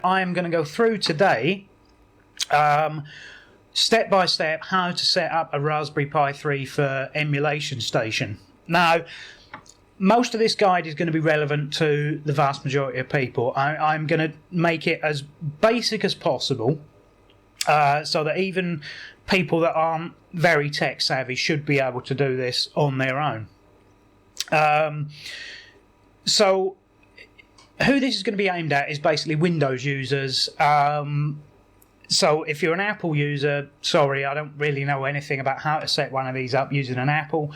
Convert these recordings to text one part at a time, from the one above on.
I am going to go through today, step by step, how to set up a Raspberry Pi 3 for Emulation Station. Now, most of this guide is going to be relevant to the vast majority of people. I'm going to make it as basic as possible, so that even people that aren't very tech savvy should be able to do this on their own. So who this is going to be aimed at is basically Windows users. So if you're an Apple user, sorry, I don't really know anything about how to set one of these up using an Apple.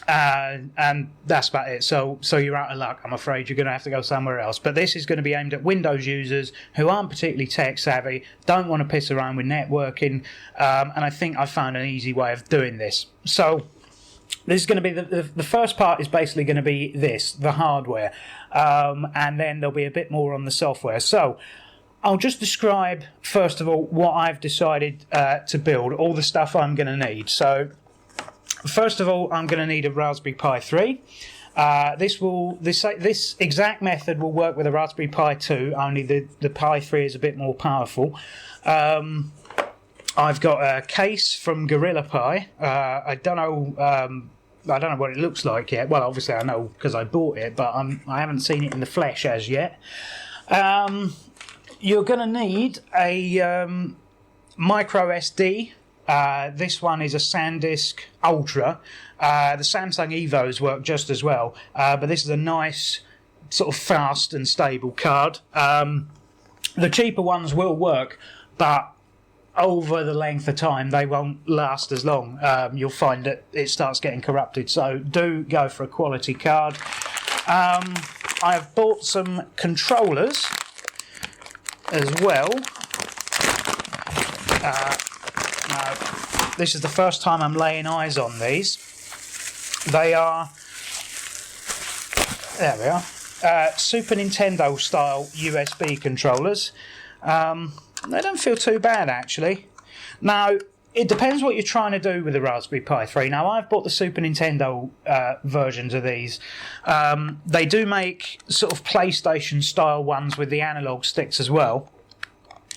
And that's about it. So you're out of luck, I'm afraid. You're going to have to go somewhere else. But this is going to be aimed at Windows users who aren't particularly tech savvy, don't want to piss around with networking, and I think I found an easy way of doing this. So this is going to be the first part is basically going to be this, the hardware, and then there'll be a bit more on the software. So I'll just describe, first of all, what I've decided to build, all the stuff I'm going to need. So first of all, I'm going to need a Raspberry Pi 3. This exact method will work with a Raspberry Pi 2, only the Pi 3 is a bit more powerful. I've got a case from Gorilla Pi. I don't know what it looks like yet. Well, obviously I know because I bought it, but I haven't seen it in the flesh as yet. You're going to need a micro SD. This one is a SanDisk Ultra. The Samsung Evos work just as well, but this is a nice sort of fast and stable card. The cheaper ones will work, but over the length of time they won't last as long. You'll find that it starts getting corrupted, so do go for a quality card. I've bought some controllers as well. Now, this is the first time I'm laying eyes on these. They are, there we are, Super Nintendo style USB controllers. They don't feel too bad, actually. Now, it depends what you're trying to do with the Raspberry Pi 3. Now, I've bought the Super Nintendo versions of these. They do make sort of PlayStation style ones with the analog sticks as well.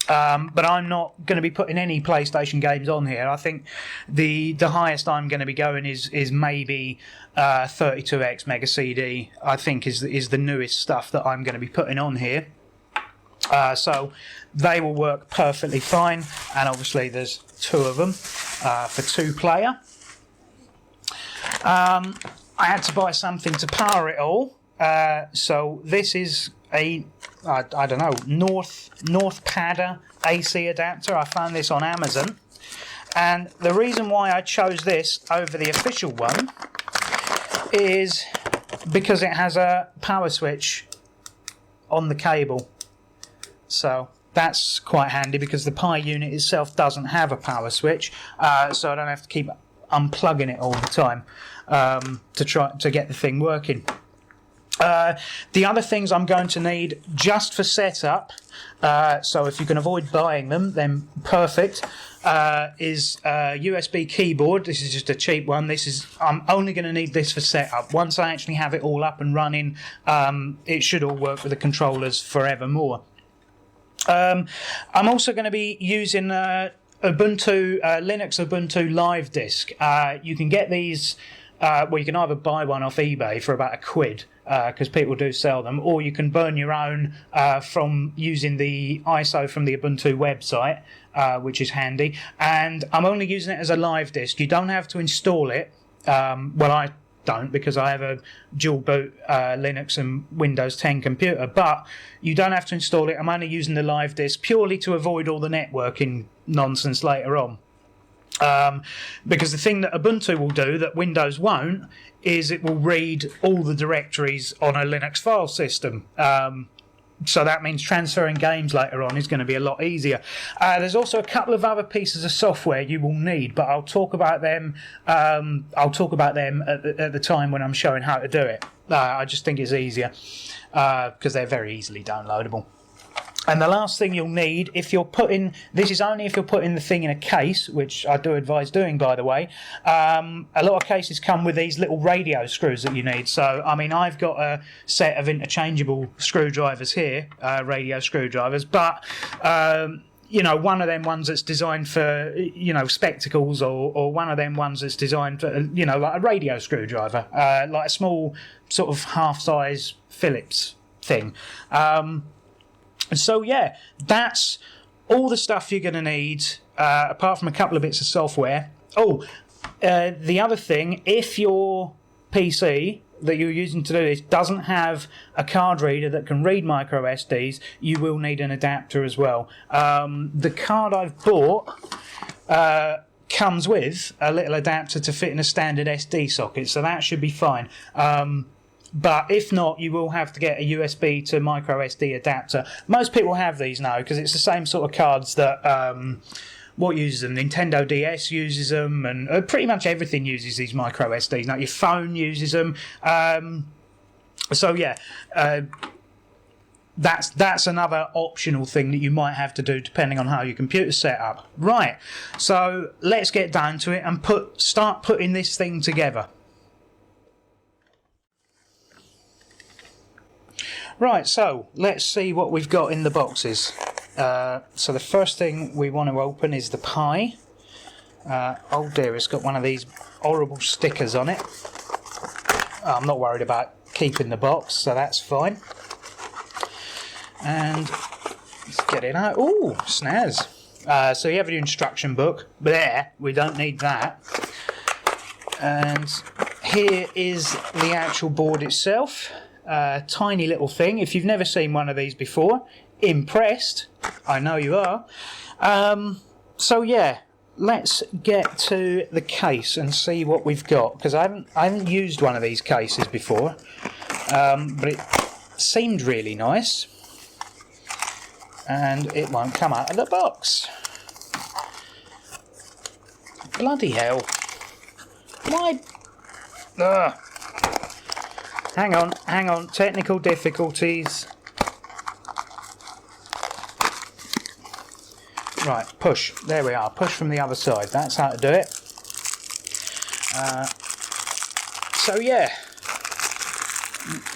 But I'm not going to be putting any PlayStation games on here. I think the highest I'm going to be going is maybe 32X Mega CD, I think is the newest stuff that I'm going to be putting on here. So they will work perfectly fine, and obviously there's two of them for two-player. I had to buy something to power it all, so this is a I don't know, North Padder AC adapter. I found this on Amazon, and the reason why I chose this over the official one is because it has a power switch on the cable. So that's quite handy because the Pi unit itself doesn't have a power switch, so I don't have to keep unplugging it all the time to try to get the thing working. The other things I'm going to need just for setup, so if you can avoid buying them, then perfect, is a USB keyboard. This is just a cheap one. I'm only going to need this for setup. Once I actually have it all up and running, it should all work with the controllers forevermore. I'm also going to be using Linux Ubuntu Live Disk. You can get these. You can either buy one off eBay for about £1, because people do sell them, or you can burn your own from using the ISO from the Ubuntu website, which is handy. And I'm only using it as a live disk. You don't have to install it. Well, I don't, because I have a dual boot Linux and Windows 10 computer, but you don't have to install it. I'm only using the live disk purely to avoid all the networking nonsense later on. Because the thing that Ubuntu will do that Windows won't is it will read all the directories on a Linux file system. So that means transferring games later on is going to be a lot easier. There's also a couple of other pieces of software you will need, but I'll talk about them. At the time when I'm showing how to do it. I just think it's easier because they're very easily downloadable. And the last thing you'll need, if you're putting, this is only if you're putting the thing in a case, which I do advise doing, by the way. A lot of cases come with these little radio screws that you need. So, I mean, I've got a set of interchangeable screwdrivers here, radio screwdrivers, but you know, one of them ones that's designed for, you know, spectacles, or one of them ones that's designed for, you know, like a radio screwdriver, like a small sort of half-size Phillips thing. So yeah, that's all the stuff you're going to need, apart from a couple of bits of software. Oh, the other thing, if your PC that you're using to do this doesn't have a card reader that can read micro SDs, you will need an adapter as well. The card I've bought comes with a little adapter to fit in a standard SD socket, so that should be fine. But if not, you will have to get a USB to micro SD adapter. Most people have these now because it's the same sort of cards that what uses them? Nintendo DS uses them, and pretty much everything uses these micro SDs. Now your phone uses them. So yeah, that's another optional thing that you might have to do depending on how your computer's set up. Right. So let's get down to it and start putting this thing together. Right, so let's see what we've got in the boxes. So the first thing we want to open is the Pi. Oh dear, it's got one of these horrible stickers on it. I'm not worried about keeping the box, so that's fine. And let's get it out. Ooh, snaz. So you have your instruction book. There, we don't need that. And here is the actual board itself. Tiny little thing. If you've never seen one of these before, impressed, I know you are. So yeah, let's get to the case and see what we've got, because I haven't used one of these cases before, but it seemed really nice, and it won't come out of the box. Bloody hell! Why? Ugh. Hang on, technical difficulties. Right, push. There we are, push from the other side. That's how to do it. So yeah,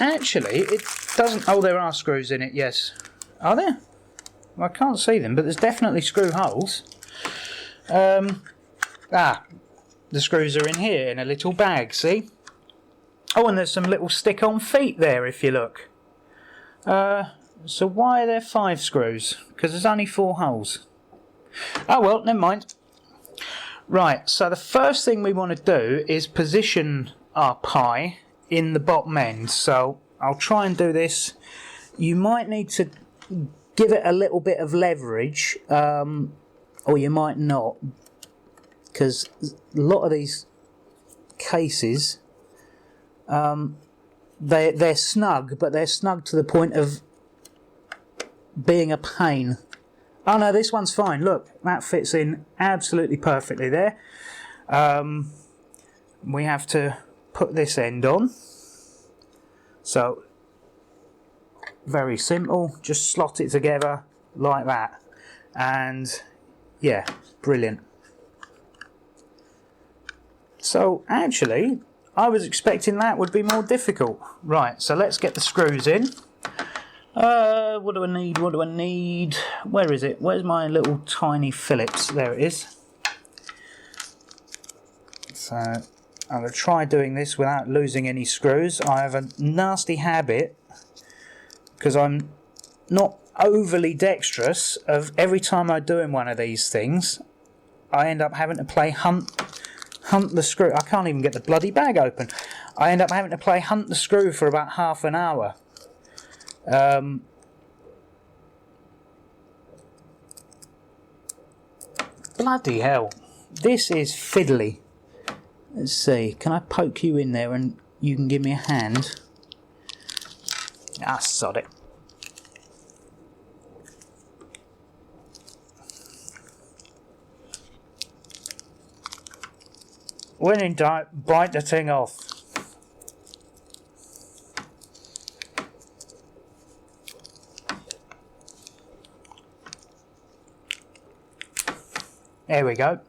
actually it doesn't, oh there are screws in it, yes. Are there? Well, I can't see them, but there's definitely screw holes. The screws are in here in a little bag, see? Oh, and there's some little stick-on feet there, if you look. So why are there 5 screws? Because there's only 4 holes. Oh, well, never mind. Right, so the first thing we want to do is position our Pi in the bottom end. So I'll try and do this. You might need to give it a little bit of leverage, or you might not, because a lot of these cases... they're snug, but they're snug to the point of being a pain. Oh no, this one's fine. Look, that fits in absolutely perfectly there. We have to put this end on. So, very simple. Just slot it together like that. And, yeah, brilliant. So, actually... I was expecting that would be more difficult. Right, so let's get the screws in. What do I need? What do I need? Where is it? Where's my little tiny Phillips? There it is. So I'm going to try doing this without losing any screws. I have a nasty habit, because I'm not overly dexterous, of every time I'm doing one of these things, I end up having to play hunt the screw. I can't even get the bloody bag open. I end up having to play hunt the screw for about half an hour. Bloody hell. This is fiddly. Let's see. Can I poke you in there and you can give me a hand? Ah, sod it. When in doubt, bite the thing off. There we go.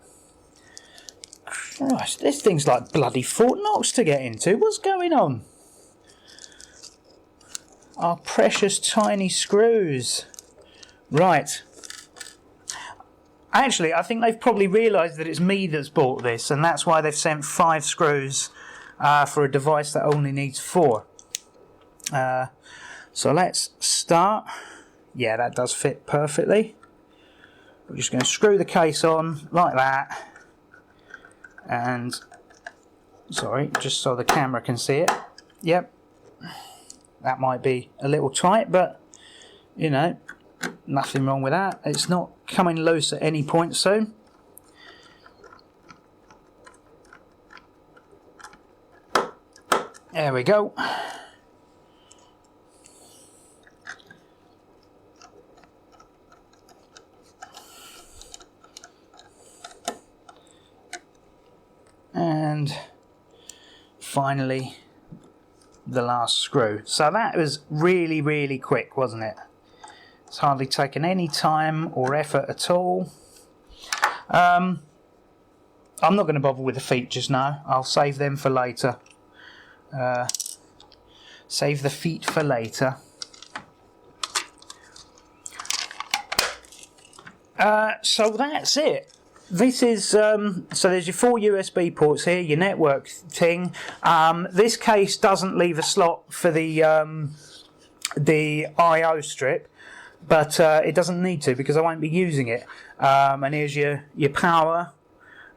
Christ, this thing's like bloody Fort Knox to get into. What's going on? Our precious tiny screws. Right. Actually, I think they've probably realised that it's me that's bought this, and that's why they've sent 5 screws for a device that only needs 4. So let's start. Yeah, that does fit perfectly. We're just going to screw the case on like that. And, sorry, just so the camera can see it. Yep. That might be a little tight, but, you know, nothing wrong with that. It's not coming loose at any point soon. There we go. And finally the last screw. So that was really, really quick, wasn't it? It's hardly taken any time or effort at all. I'm not going to bother with the feet just now. I'll save them for later. Save the feet for later. So that's it. This is so there's your 4 USB ports here, your network thing. This case doesn't leave a slot for the I/O strip, but it doesn't need to because I won't be using it. And here's your power,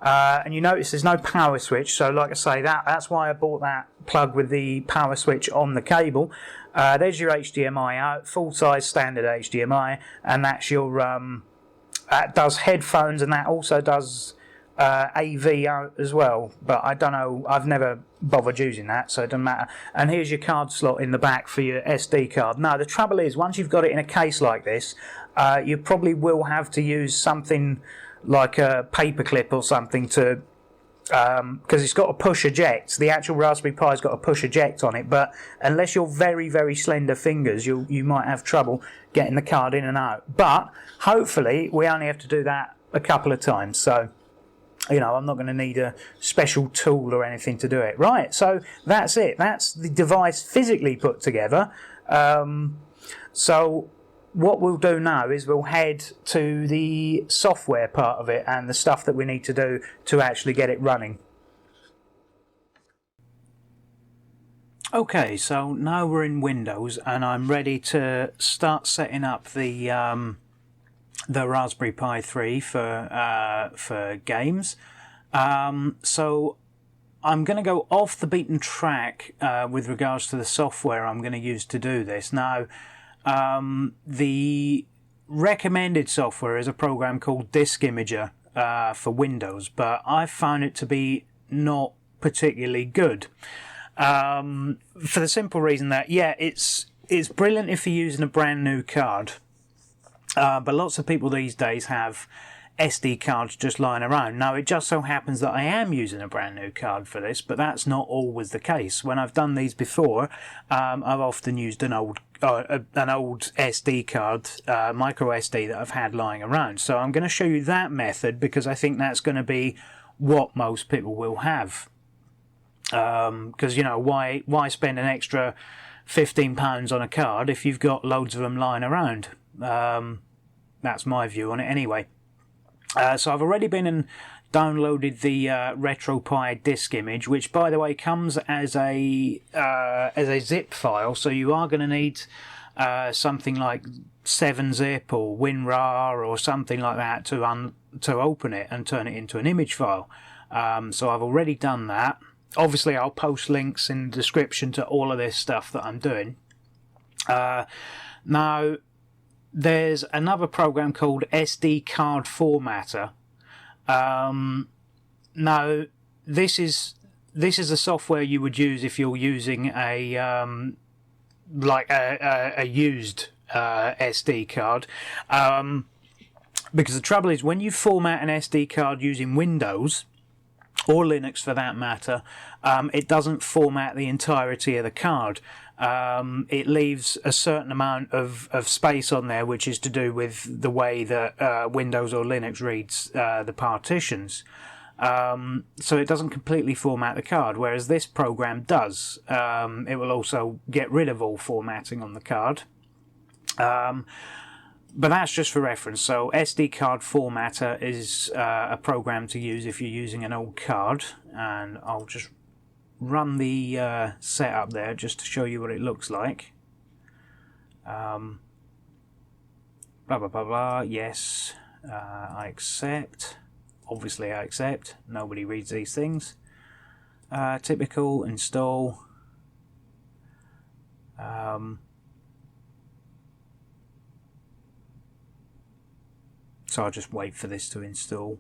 and you notice there's no power switch. So like I say, that's why I bought that plug with the power switch on the cable. There's your HDMI out, full size standard HDMI, and that's your that does headphones, and that also does AV out as well, but I don't know, I've never bothered using that, so it doesn't matter. And here's your card slot in the back for your SD card. Now the trouble is, once you've got it in a case like this, you probably will have to use something like a paperclip or something to because it's got a push eject. The actual Raspberry Pi's got a push eject on it, but unless you're very, very slender fingers, you might have trouble getting the card in and out. But hopefully we only have to do that a couple of times, so you know, I'm not going to need a special tool or anything to do it. Right, so that's it. That's the device physically put together. So what we'll do now is we'll head to the software part of it and the stuff that we need to do to actually get it running. Okay, so now we're in Windows and I'm ready to start setting up the Raspberry Pi 3 for games. So I'm going to go off the beaten track with regards to the software I'm going to use to do this. Now, the recommended software is a program called Disk Imager for Windows, but I found it to be not particularly good. For the simple reason that, yeah, it's brilliant if you're using a brand new card. But lots of people these days have SD cards just lying around. Now, it just so happens that I am using a brand new card for this, but that's not always the case. When I've done these before, I've often used an old SD card, micro SD, that I've had lying around. So I'm going to show you that method because I think that's going to be what most people will have. Because, you know, why spend an extra £15 on a card if you've got loads of them lying around? That's my view on it anyway. So I've already been and downloaded the Retropie disk image, which by the way comes as a zip file, so you are going to need something like 7-zip or WinRAR or something like that to open it and turn it into an image file. So I've already done that. Obviously I'll post links in the description to all of this stuff that I'm doing. Now, there's another program called SD Card Formatter. Now, this is a software you would use if you're using a used SD card. Because the trouble is, when you format an SD card using Windows, or Linux for that matter, it doesn't format the entirety of the card. It leaves a certain amount of space on there, which is to do with the way that Windows or Linux reads the partitions. So it doesn't completely format the card, whereas this program does. It will also get rid of all formatting on the card. But that's just for reference. So SD card formatter is a program to use if you're using an old card, and I'll just run the setup there just to show you what it looks like. Blah blah blah blah. Yes, I accept. Obviously I accept. Nobody reads these things. Typical install. So I'll just wait for this to install.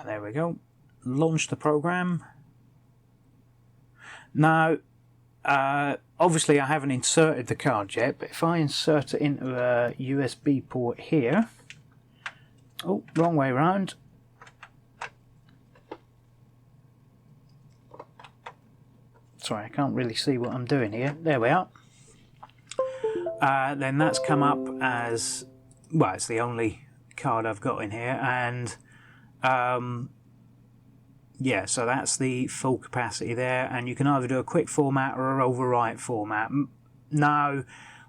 There we go. Launch the program. Now, obviously I haven't inserted the card yet, but if I insert it into a USB port here... Oh, wrong way round. Sorry, I can't really see what I'm doing here. There we are. Then that's come up as, well, it's the only card I've got in here, and yeah, so that's the full capacity there, and you can either do a quick format or an overwrite format. Now,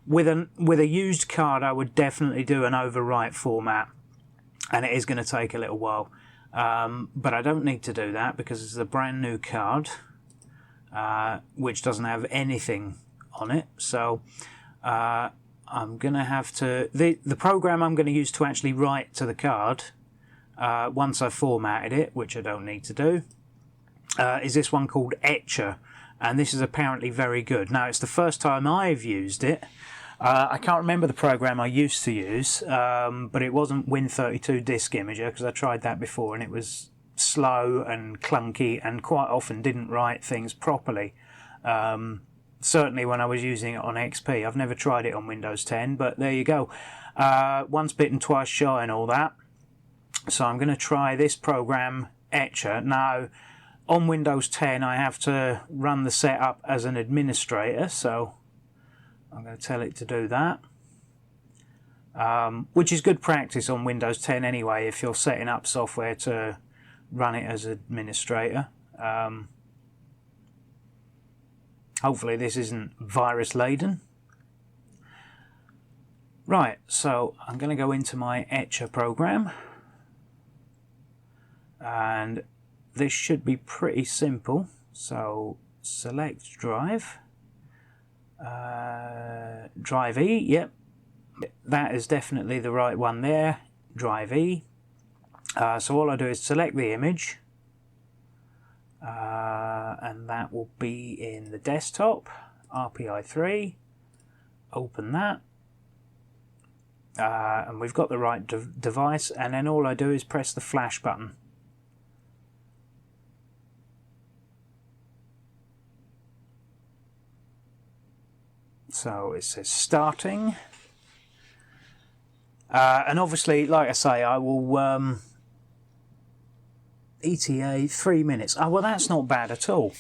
with a used card, I would definitely do an overwrite format, and it is going to take a little while, but I don't need to do that because it's a brand new card, which doesn't have anything on it. So I'm going to have to... The program I'm going to use to actually write to the card, once I've formatted it, which I don't need to do, is this one called Etcher. And this is apparently very good. Now, it's the first time I've used it. I can't remember the program I used to use, but it wasn't Win32 Disk Imager, because I tried that before and it was slow and clunky and quite often didn't write things properly. Certainly when I was using it on XP. I've never tried it on Windows 10, but there you go. Once bitten, twice shy and all that. So I'm going to try this program, Etcher. Now, on Windows 10, I have to run the setup as an administrator, so I'm going to tell it to do that. Which is good practice on Windows 10 anyway, if you're setting up software to run it as administrator. Hopefully this isn't virus laden. Right, so I'm going to go into my Etcher program, and this should be pretty simple. So select drive, drive E, yep, that is definitely the right one there, drive E. So all I do is select the image, and that will be in the desktop, RPI3, open that, and we've got the right device, and then all I do is press the flash button. So it says starting, and obviously, like I say, I will ETA 3 minutes. Oh, well, that's not bad at all.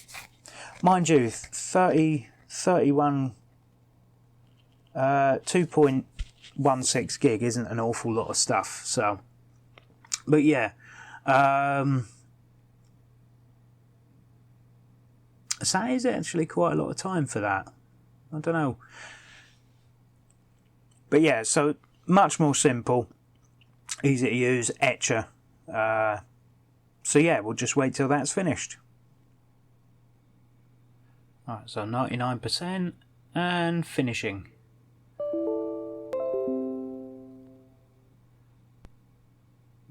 Mind you, 31, 2.16 gig isn't an awful lot of stuff. So, but yeah, so that is actually quite a lot of time for that. I don't know. But yeah, so much more simple, easy to use, Etcher. So yeah, we'll just wait till that's finished. Alright, so 99% and finishing.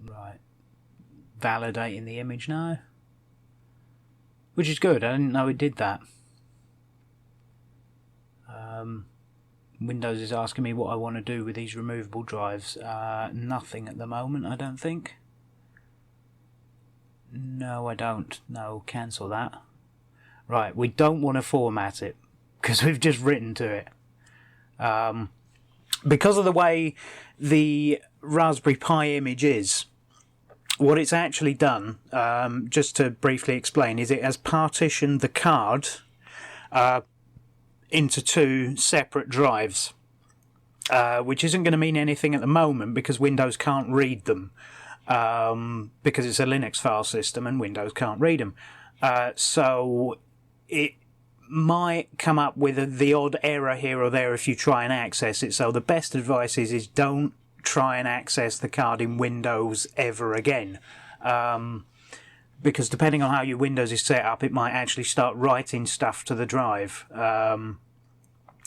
Right, validating the image now. Which is good, I didn't know it did that. Windows is asking me what I want to do with these removable drives. Nothing at the moment, I don't think. No, I don't. No, cancel that. Right, we don't want to format it because we've just written to it. Because of the way the Raspberry Pi image is, what it's actually done, just to briefly explain, is it has partitioned the card into 2 separate drives, which isn't going to mean anything at the moment because Windows can't read them, because it's a Linux file system and Windows can't read them. So it might come up with the odd error here or there if you try and access it. So the best advice is don't try and access the card in Windows ever again, because depending on how your Windows is set up, it might actually start writing stuff to the drive,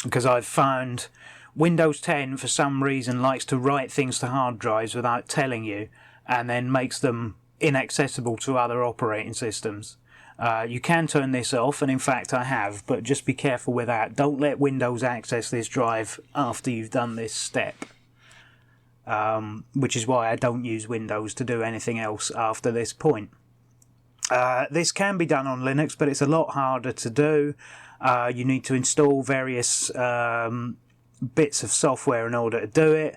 because I've found Windows 10 for some reason likes to write things to hard drives without telling you, and then makes them inaccessible to other operating systems. You can turn this off, and in fact I have, but just be careful with that. Don't let Windows access this drive after you've done this step. Which is why I don't use Windows to do anything else after this point. This can be done on Linux, but it's a lot harder to do. You need to install various bits of software in order to do it,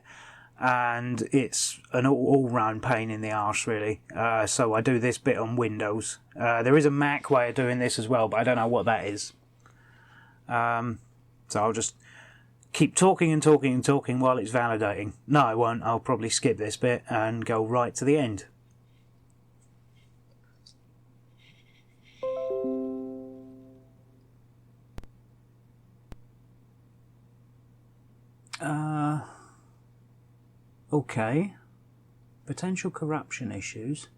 and it's an all-round pain in the arse, really. So I do this bit on Windows. There is a Mac way of doing this as well, but I don't know what that is. So I'll just keep talking and talking and talking while it's validating. No, I won't. I'll probably skip this bit and go right to the end. Okay. Potential corruption issues.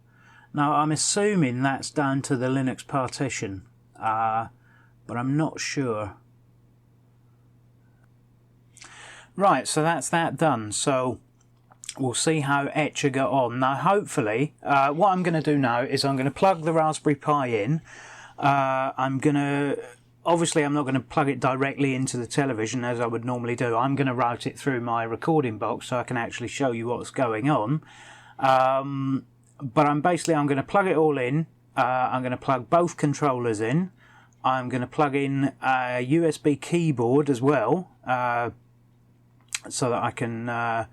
Now, I'm assuming that's down to the Linux partition, but I'm not sure. Right, so that's that done. So we'll see how Etcher got on. Now, hopefully, what I'm going to do now is I'm going to plug the Raspberry Pi in. Obviously, I'm not going to plug it directly into the television as I would normally do. I'm going to route it through my recording box so I can actually show you what's going on. But I'm going to plug it all in. I'm going to plug both controllers in. I'm going to plug in a USB keyboard as well, so that I can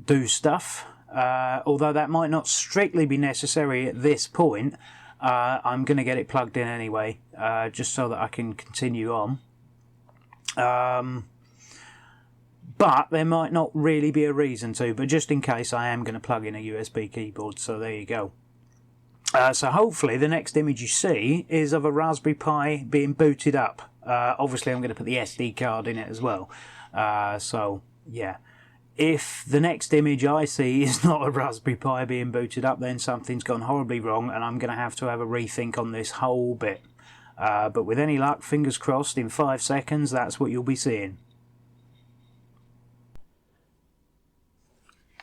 do stuff. Although that might not strictly be necessary at this point, I'm going to get it plugged in anyway, just so that I can continue on. But there might not really be a reason to, but just in case I am going to plug in a USB keyboard, so there you go. So hopefully the next image you see is of a Raspberry Pi being booted up. Obviously I'm going to put the SD card in it as well. So yeah, if the next image I see is not a Raspberry Pi being booted up, then something's gone horribly wrong and I'm going to have a rethink on this whole bit. But with any luck, fingers crossed, in 5 seconds that's what you'll be seeing.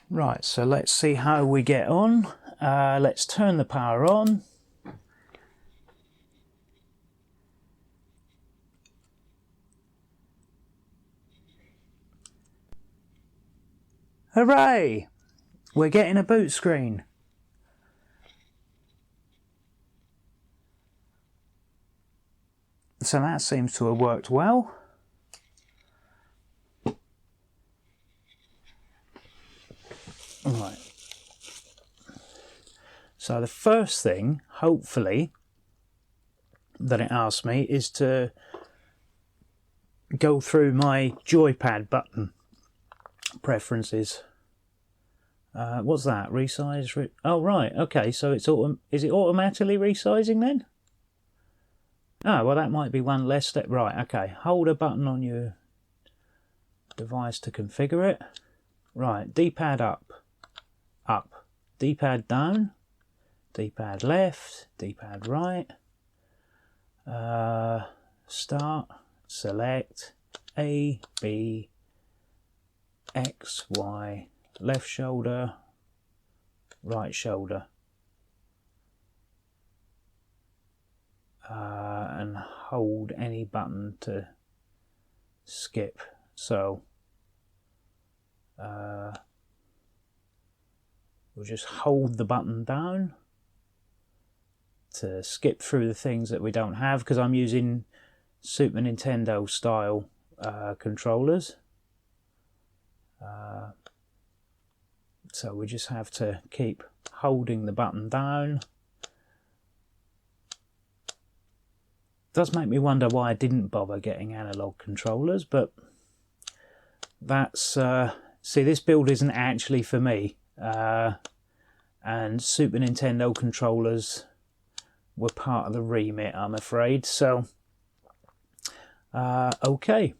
Right, so let's see how we get on. Let's turn the power on. Hooray! We're getting a boot screen. So that seems to have worked well. Right. So the first thing, hopefully, that it asks me is to go through my joypad button preferences. What's that? Resize? Oh, right. Okay, so it's is it automatically resizing then? Oh, well, that might be one less step. Right, okay. Hold a button on your device to configure it. Right, D-pad up. Up. D-pad down. D-pad left. D-pad right. Start. Select. A, B, X, Y. Left shoulder. Right shoulder. And hold any button to skip. So we'll just hold the button down to skip through the things that we don't have, because I'm using Super Nintendo style So we just have to keep holding the button down. Does make me wonder why I didn't bother getting analog controllers, but that's see, this build isn't actually for me, and Super Nintendo controllers were part of the remit, I'm afraid. So okay,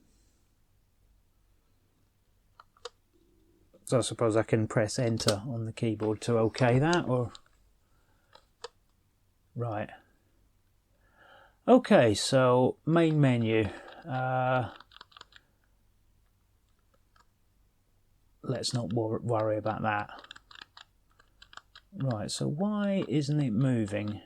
so I suppose I can press enter on the keyboard to okay that, or right. Okay, so main menu. Let's not worry about that. Right, so why isn't it moving?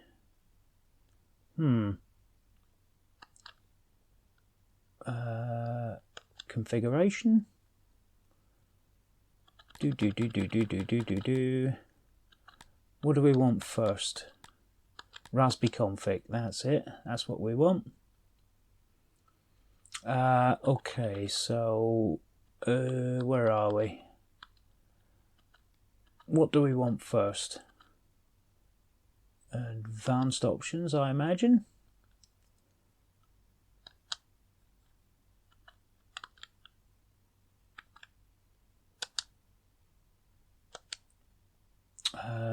Configuration. What do we want first? Raspberry config, that's it, that's what we want. Okay, so where are we? What do we want first? Advanced options, I imagine.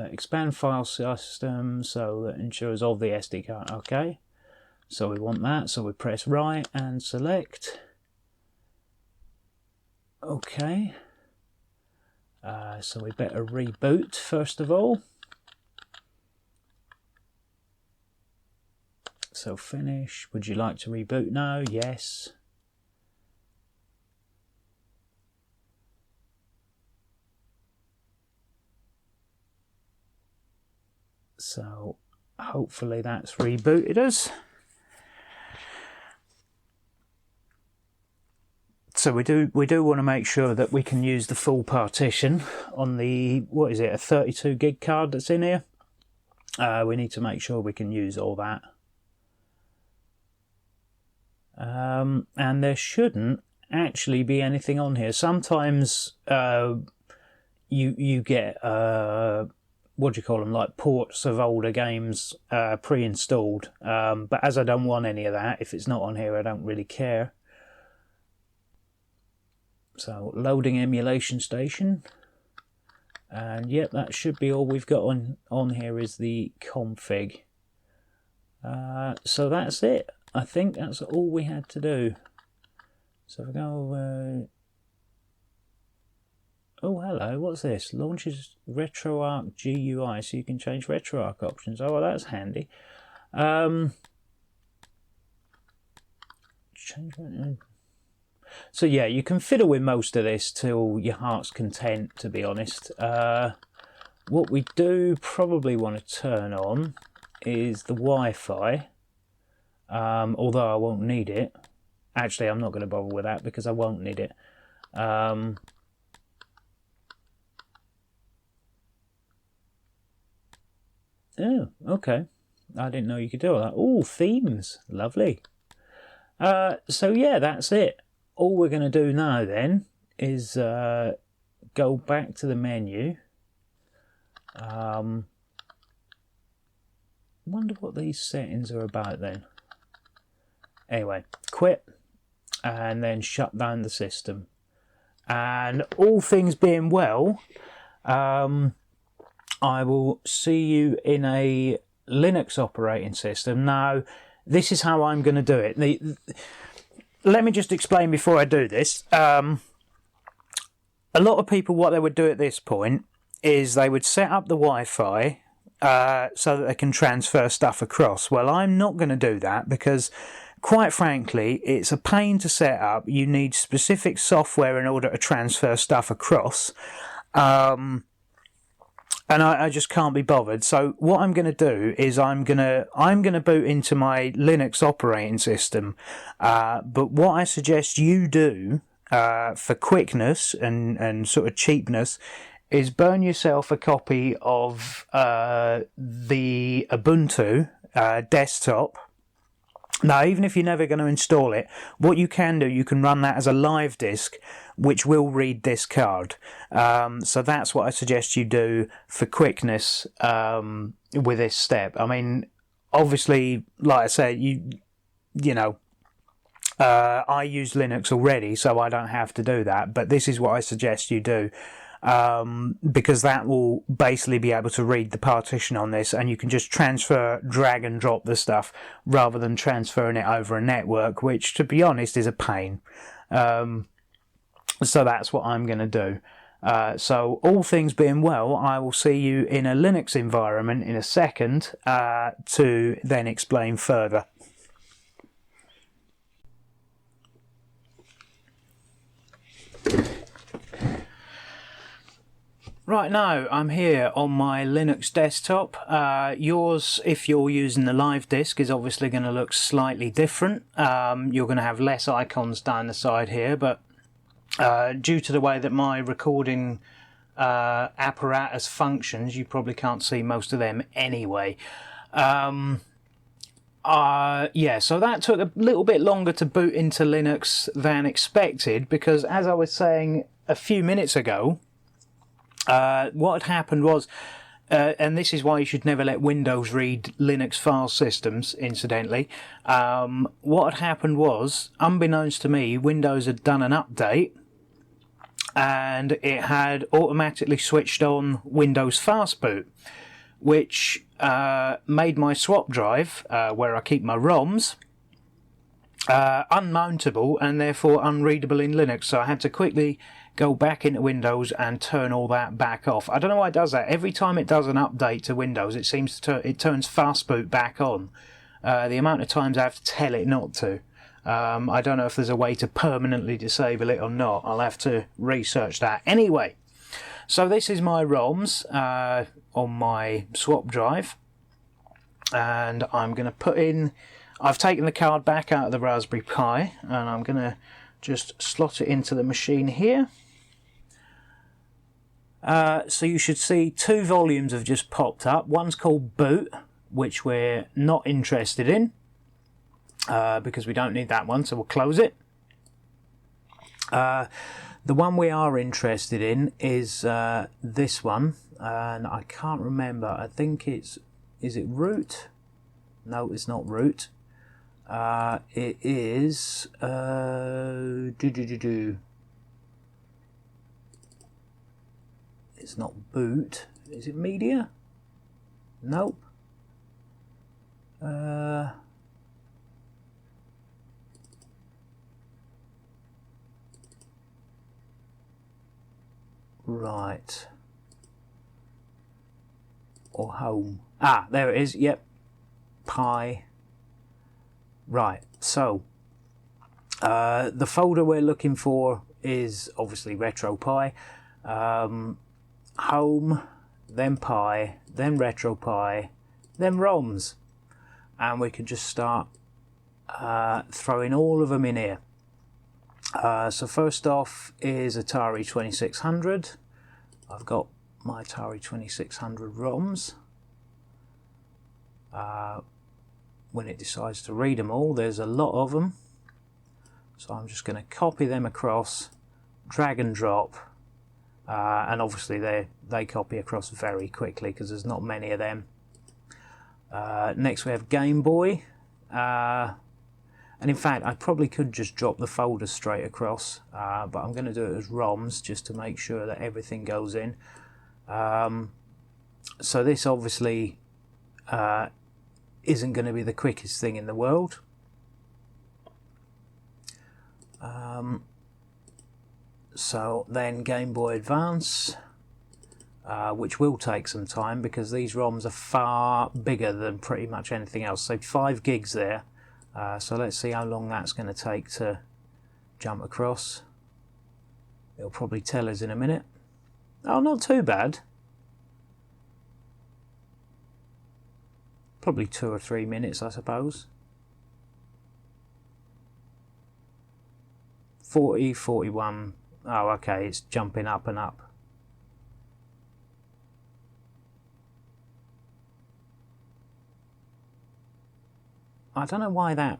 Expand file system, so that ensures all the SD card. Okay, so we want that, so we press right and select. Okay, so we better reboot first of all. So finish. Would you like to reboot now? Yes. So hopefully that's rebooted us. So we do want to make sure that we can use the full partition on the, what is it, a 32 gig card that's in here. We need to make sure we can use all that. And there shouldn't actually be anything on here. Sometimes you get what do you call them, like ports of older games pre-installed, but as I don't want any of that, if it's not on here I don't really care. So loading emulation station, and yep, that should be all we've got on here is the config. So that's it. I think that's all we had to do. So if we go oh, hello, what's this? Launches RetroArch GUI, so you can change RetroArch options. Oh, well, that's handy. So yeah, you can fiddle with most of this till your heart's content, to be honest. What we do probably want to turn on is the Wi-Fi, although I won't need it. Actually, I'm not going to bother with that because I won't need it. Oh, okay. I didn't know you could do all that. Oh, themes. Lovely. So yeah, that's it. All we're going to do now then is go back to the menu. Wonder what these settings are about then. Anyway, quit and then shut down the system. And all things being well, I will see you in a Linux operating system. Now, this is how I'm going to do it. Let me just explain before I do this. A lot of people, what they would do at this point is they would set up the Wi-Fi so that they can transfer stuff across. Well, I'm not going to do that because, quite frankly, it's a pain to set up. You need specific software in order to transfer stuff across. And I just can't be bothered. So what I'm going to do is I'm going to boot into my Linux operating system. But what I suggest you do for quickness and sort of cheapness is burn yourself a copy of the Ubuntu desktop. Now, even if you're never going to install it, what you can do, you can run that as a live disk, which will read this card. So that's what I suggest you do for quickness with this step. I mean, obviously, like I said, you know, I use Linux already, so I don't have to do that. But this is what I suggest you do. Because that will basically be able to read the partition on this, and you can just transfer, drag and drop the stuff rather than transferring it over a network, which, to be honest, is a pain. So that's what I'm going to do. So all things being well, I will see you in a Linux environment in a second to then explain further. Right now, I'm here on my Linux desktop. Yours, if you're using the live disk, is obviously going to look slightly different. You're going to have less icons down the side here, but due to the way that my recording apparatus functions, you probably can't see most of them anyway. Yeah, so that took a little bit longer to boot into Linux than expected, because as I was saying a few minutes ago, what had happened was, and this is why you should never let Windows read Linux file systems, incidentally. What had happened was, unbeknownst to me, Windows had done an update and it had automatically switched on Windows Fast Boot, which made my swap drive, where I keep my ROMs, unmountable and therefore unreadable in Linux. So I had to quickly go back into Windows and turn all that back off. I don't know why it does that. Every time it does an update to Windows, it seems to it turns Fastboot back on. The amount of times I have to tell it not to. I don't know if there's a way to permanently disable it or not. I'll have to research that. Anyway, so this is my ROMs on my swap drive, and I'm going to put in. I've taken the card back out of the Raspberry Pi, and I'm going to just slot it into the machine here. So you should see two volumes have just popped up. One's called boot, which we're not interested in because we don't need that one, so we'll close it. The one we are interested in is this one, and I can't remember. I think is it root? No, it's not root. It is It's not boot. Is it media? Nope. Right. Or home. Ah, there it is. Yep. Pi. Right. So, the folder we're looking for is obviously Retropie. Home, then Pi, then Retropie, then ROMs, and we can just start throwing all of them in here. So first off is Atari 2600. I've got my Atari 2600 ROMs. When it decides to read them all, there's a lot of them, so I'm just going to copy them across, drag and drop. And obviously they copy across very quickly because there's not many of them. Next we have Game Boy, and in fact I probably could just drop the folder straight across, but I'm going to do it as ROMs just to make sure that everything goes in. So this obviously isn't going to be the quickest thing in the world. So then Game Boy Advance, which will take some time because these ROMs are far bigger than pretty much anything else. So 5 gigs there. So let's see how long that's going to take to jump across. It'll probably tell us in a minute. Oh, not too bad. Probably 2 or 3 minutes, I suppose. 40, 41. Oh, okay, it's jumping up and up. I don't know why that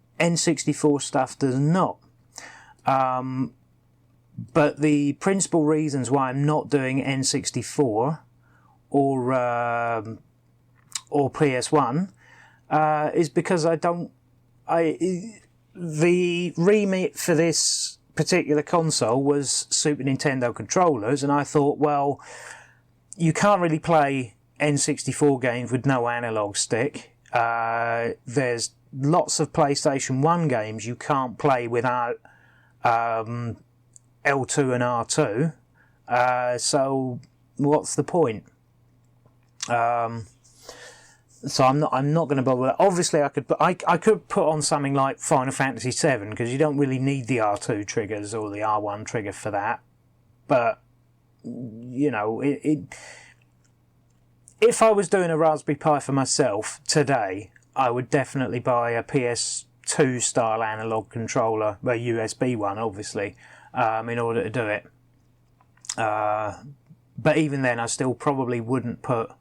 N64 stuff does not. But the principal reasons why I'm not doing N64 or PS1 is because the remit for this particular console was Super Nintendo controllers, and I thought, well, you can't really play N64 games with no analog stick. There's lots of PlayStation 1 games you can't play without L2 and R2. So what's the point? So I'm not going to bother with that. Obviously, I could put on something like Final Fantasy VII, because you don't really need the R2 triggers or the R1 trigger for that. But you know, if I was doing a Raspberry Pi for myself today, I would definitely buy a PS2 style analog controller, a USB one, obviously, in order to do it. But even then, I still probably wouldn't put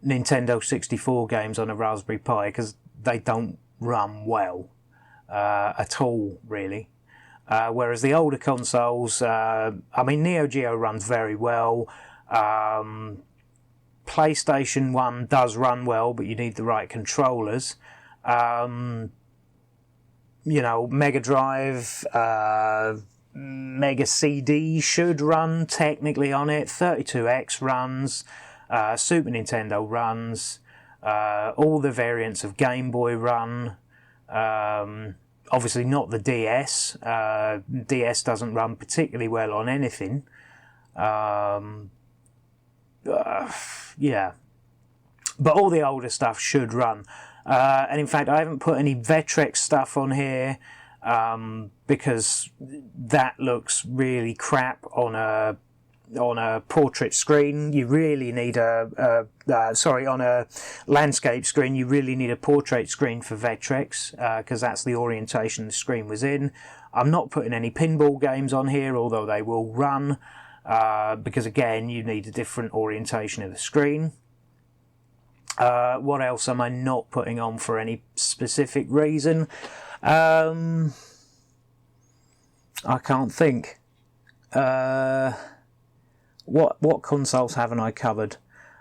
Nintendo 64 games on a Raspberry Pi, because they don't run well at all, really. Whereas the older consoles, I mean, Neo Geo runs very well. PlayStation 1 does run well, but you need the right controllers. You know, Mega Drive, Mega CD should run technically on it. 32X runs. Super Nintendo runs. All the variants of Game Boy run. Obviously not the DS. DS doesn't run particularly well on anything. Yeah. But all the older stuff should run. And in fact, I haven't put any Vectrex stuff on here because that looks really crap on a portrait screen. You really need on a landscape screen, you really need a portrait screen for Vectrex, because that's the orientation the screen was in. I'm not putting any pinball games on here, although they will run, because again, you need a different orientation of the screen. What else am I not putting on for any specific reason? I can't think. What consoles haven't I covered?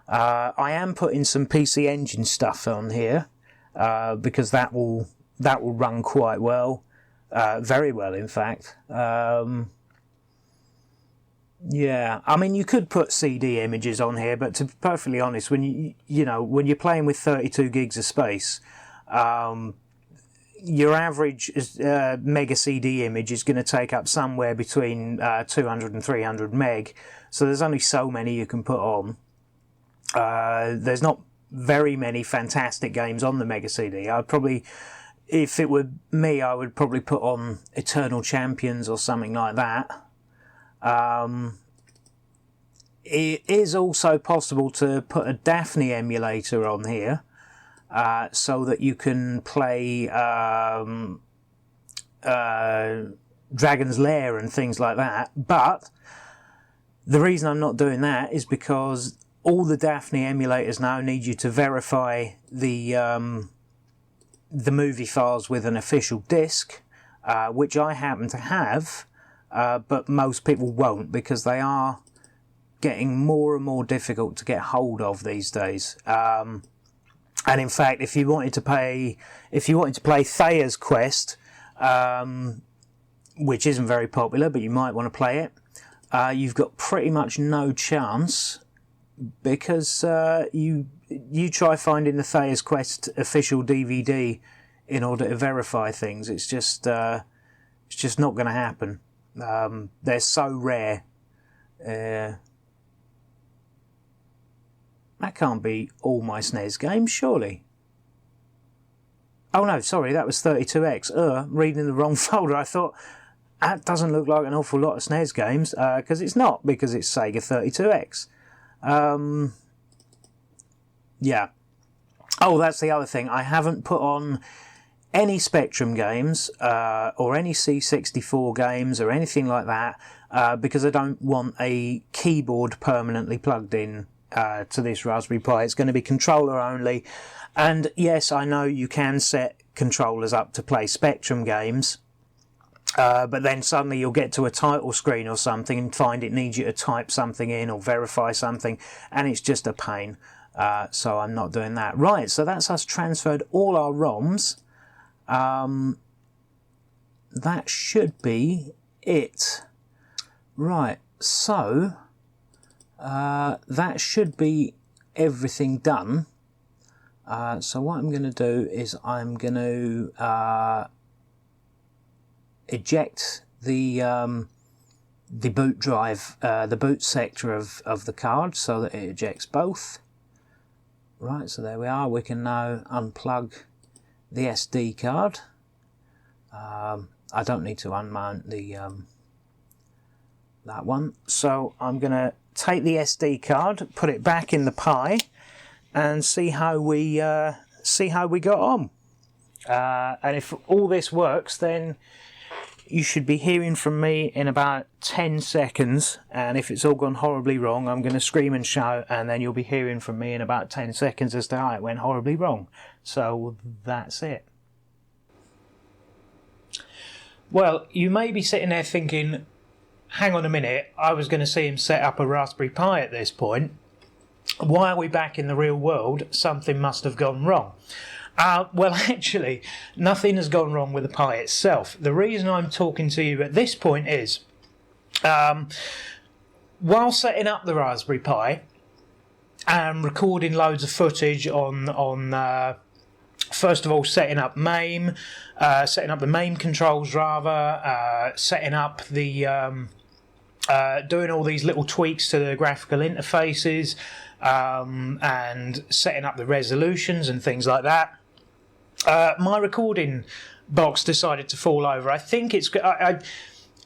I am putting some PC Engine stuff on here, because that will run quite well, very well in fact. Yeah, I mean, you could put CD images on here, but to be perfectly honest, when when you're playing with 32 gigs of space, your average mega CD image is going to take up somewhere between 200 and 300 meg, so there's only so many you can put on. There's not very many fantastic games on the mega CD. I'd probably, if it were me, I would probably put on Eternal Champions or something like that. It is also possible to put a Daphne emulator on here, so that you can play Dragon's Lair and things like that. But the reason I'm not doing that is because all the Daphne emulators now need you to verify the movie files with an official disc, which I happen to have. But most people won't, because they are getting more and more difficult to get hold of these days. And in fact, if you wanted to play Thea's Quest, which isn't very popular, but you might want to play it, you've got pretty much no chance, because you try finding the Thea's Quest official DVD in order to verify things. It's just not going to happen. They're so rare. That can't be all my SNES games, surely. Oh no, sorry, that was 32X. Reading the wrong folder. I thought, that doesn't look like an awful lot of SNES games, because it's not, because it's Sega 32X. Yeah. Oh, that's the other thing. I haven't put on any Spectrum games, or any C64 games, or anything like that, because I don't want a keyboard permanently plugged in to this Raspberry Pi. It's going to be controller only. And yes, I know you can set controllers up to play Spectrum games. But then suddenly you'll get to a title screen or something and find it needs you to type something in or verify something, and it's just a pain. So I'm not doing that. Right, so that's us transferred all our ROMs. That should be it. Right, so that should be everything done. So what I'm going to do is I'm going to eject the boot drive, the boot sector of the card, so that it ejects both. Right, so there we are. We can now unplug the SD card. I don't need to unmount the that one. So I'm going to take the SD card, put it back in the Pi, and see how we got on. And if all this works, then you should be hearing from me in about 10 seconds, and if it's all gone horribly wrong, I'm going to scream and shout, and then you'll be hearing from me in about 10 seconds as to how it went horribly wrong. So that's it. Well, you may be sitting there thinking, hang on a minute, I was going to see him set up a Raspberry Pi at this point. Why are we back in the real world? Something must have gone wrong. Well, actually, nothing has gone wrong with the Pi itself. The reason I'm talking to you at this point is, while setting up the Raspberry Pi and recording loads of footage on first of all, setting up MAME, setting up the MAME controls rather, setting up the doing all these little tweaks to the graphical interfaces, and setting up the resolutions and things like that. My recording box decided to fall over. I think it's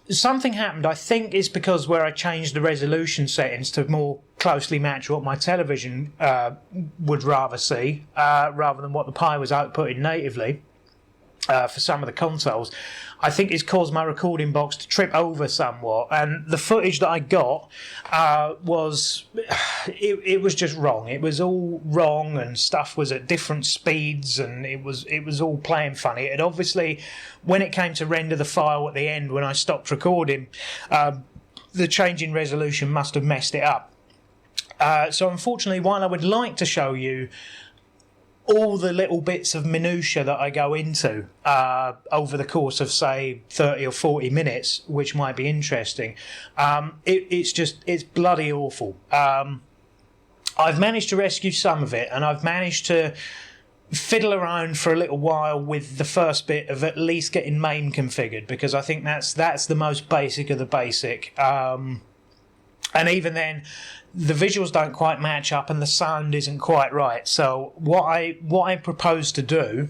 something happened. I think it's because where I changed the resolution settings to more closely match what my television would rather see, rather than what the Pi was outputting natively for some of the consoles. I think it's caused my recording box to trip over somewhat, and the footage that I got was just wrong. It was all wrong, and stuff was at different speeds, and it was all playing funny. It obviously, when it came to render the file at the end, when I stopped recording, the change in resolution must have messed it up. So unfortunately, while I would like to show you all the little bits of minutiae that I go into over the course of, say, 30 or 40 minutes, which might be interesting, it's bloody awful. I've managed to rescue some of it, and I've managed to fiddle around for a little while with the first bit of at least getting MAME configured, because I think that's the most basic of the basic. And even then, the visuals don't quite match up and the sound isn't quite right. So what I propose to do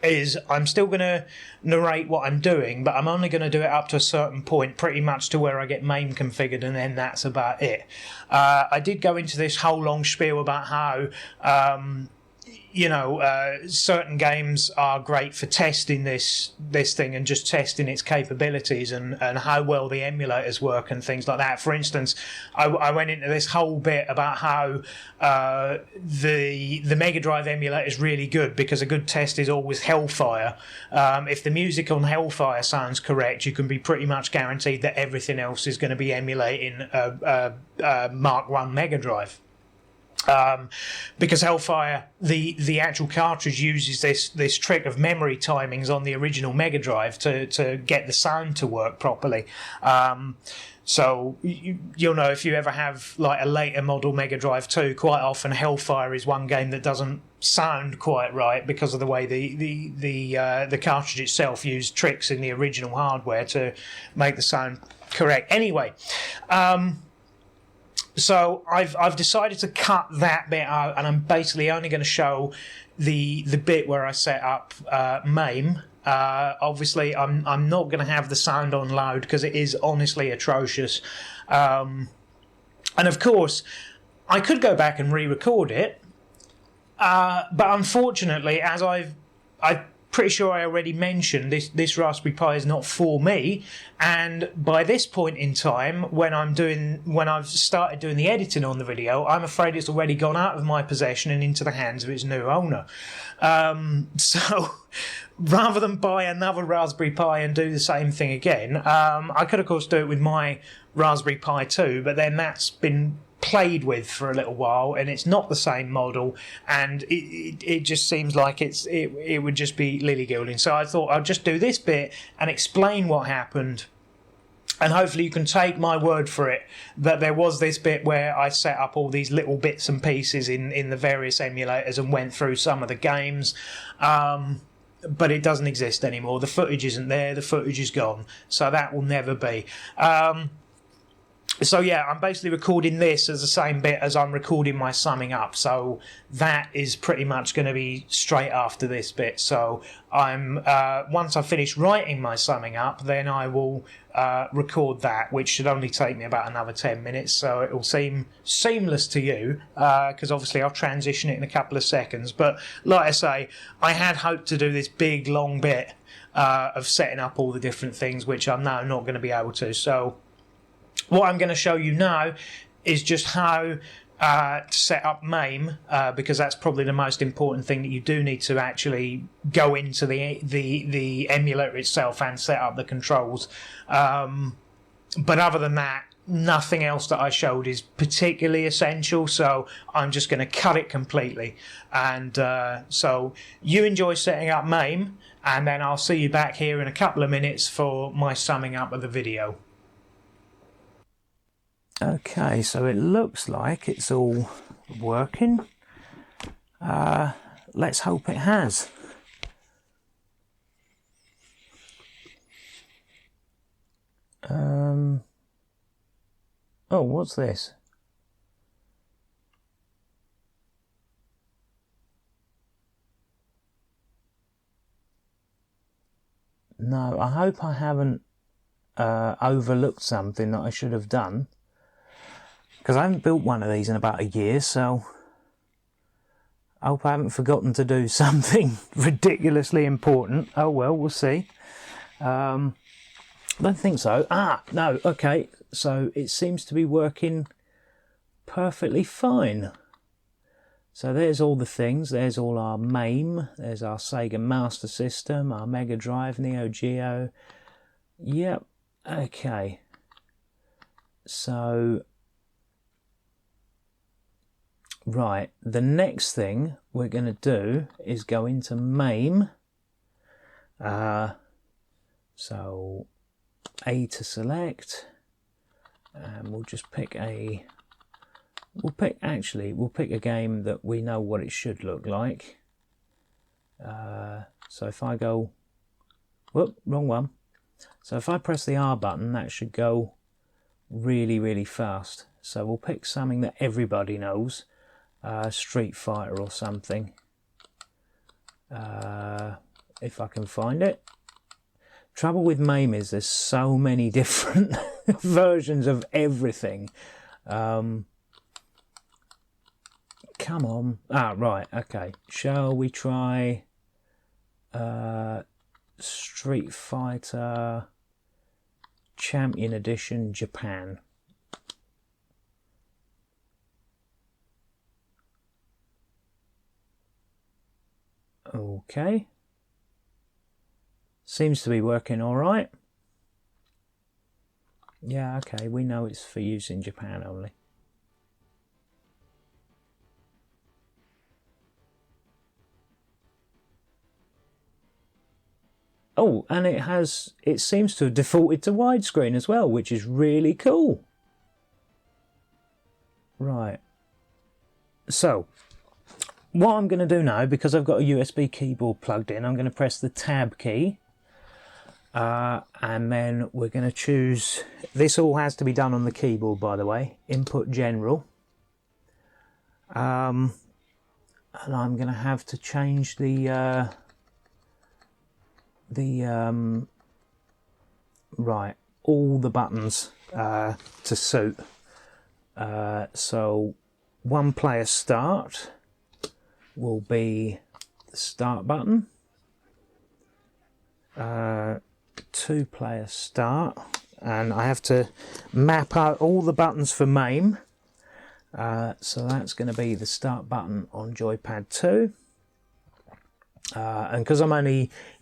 is I'm still going to narrate what I'm doing, but I'm only going to do it up to a certain point, pretty much to where I get MAME configured, and then that's about it. I did go into this whole long spiel about how certain games are great for testing this thing and just testing its capabilities and how well the emulators work and things like that. For instance, I went into this whole bit about how the Mega Drive emulator is really good, because a good test is always Hellfire. If the music on Hellfire sounds correct, you can be pretty much guaranteed that everything else is going to be emulating a Mark I Mega Drive. Because Hellfire, the actual cartridge uses this trick of memory timings on the original Mega Drive to get the sound to work properly. So you'll know if you ever have like a later model Mega Drive 2, quite often Hellfire is one game that doesn't sound quite right because of the way the cartridge itself used tricks in the original hardware to make the sound correct. Anyway. So I've decided to cut that bit out, and I'm basically only going to show the bit where I set up MAME. Obviously, I'm not going to have the sound on loud because it is honestly atrocious. And of course, I could go back and re-record it, but unfortunately, as I pretty sure I already mentioned this Raspberry Pi is not for me, and by this point in time, when I've started doing the editing on the video, I'm afraid it's already gone out of my possession and into the hands of its new owner. So rather than buy another Raspberry Pi and do the same thing again, I could of course do it with my Raspberry Pi 2, but then that's been played with for a little while and it's not the same model, and it just seems like it would just be lily gilding. So I thought I'll just do this bit and explain what happened, and hopefully you can take my word for it that there was this bit where I set up all these little bits and pieces in the various emulators and went through some of the games, but it doesn't exist anymore. The footage isn't there, the footage is gone, so that will never be. So yeah, I'm basically recording this as the same bit as I'm recording my summing up, so that is pretty much going to be straight after this bit. So I'm once I finish writing my summing up, then I will record that, which should only take me about another 10 minutes, so it will seem seamless to you, because obviously I'll transition it in a couple of seconds. But like I say, I had hoped to do this big long bit of setting up all the different things, which I'm now not going to be able to. So what I'm going to show you now is just how to set up MAME, because that's probably the most important thing that you do need to actually go into the emulator itself and set up the controls. But other than that, nothing else that I showed is particularly essential, so I'm just going to cut it completely. And so you enjoy setting up MAME, and then I'll see you back here in a couple of minutes for my summing up of the video. Okay, so it looks like it's all working. Let's hope it has. Oh, what's this? No, I hope I haven't overlooked something that I should have done, because I haven't built one of these in about a year, so I hope I haven't forgotten to do something ridiculously important. Oh well, we'll see. I don't think so. Ah, no, okay, so it seems to be working perfectly fine. So there's all the things. There's all our MAME, there's our Sega Master System, our Mega Drive, Neo Geo. Yep, okay. So right, the next thing we're going to do is go into MAME. So A to select, and we'll just pick a, we'll pick a game that we know what it should look like. So if I go, whoop, wrong one. So if I press the R button, that should go really, really fast. So we'll pick something that everybody knows. Street Fighter or something, if I can find it. Trouble with MAME is there's so many different versions of everything. Come on. Ah, right, okay. Shall we try Street Fighter Champion Edition Japan? Okay, seems to be working all right. Yeah, okay, we know it's for use in Japan only. Oh, and it seems to have defaulted to widescreen as well, which is really cool. Right, so what I'm going to do now, because I've got a USB keyboard plugged in, I'm going to press the Tab key, and then we're going to choose, this all has to be done on the keyboard by the way, Input General, and I'm going to have to change right, all the buttons to suit. So one player start will be the start button. 2-player start, and I have to map out all the buttons for MAME. So that's going to be the start button on joypad 2. And because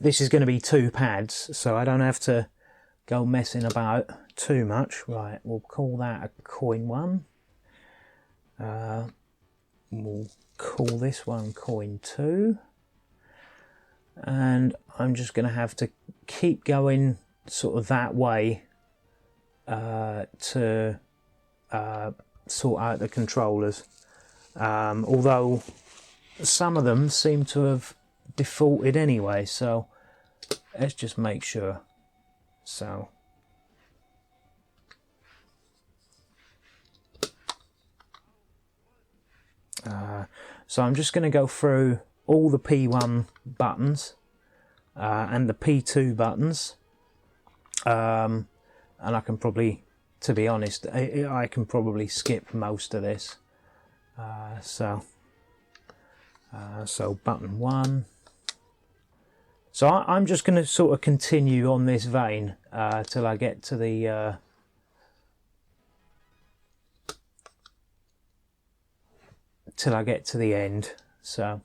this is going to be 2 pads, so I don't have to go messing about too much. Right, we'll call that a coin 1. We'll call this one coin 2. And I'm just going to have to keep going sort of that way to sort out the controllers. Although some of them seem to have defaulted anyway, so let's just make sure. So I'm just going to go through all the P1 buttons and the P2 buttons, and I can probably, to be honest, I can probably skip most of this. So button 1. So I'm just going to sort of continue on this vein till I get to the end. So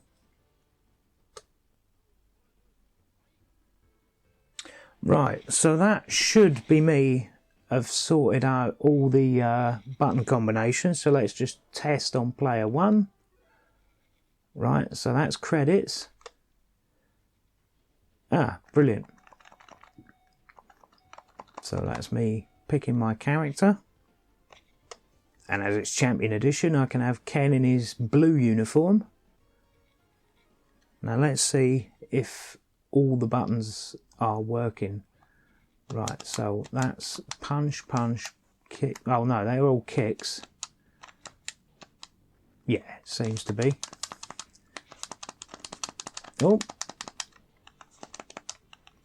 right, so that should be me. I've sorted out all the button combinations. So let's just test on player 1. Right, so that's credits. Ah, brilliant. So that's me picking my character. And as it's Champion Edition, I can have Ken in his blue uniform. Now let's see if all the buttons are working. Right, so that's punch, punch, kick. Oh no, they're all kicks. Yeah, seems to be. Oh.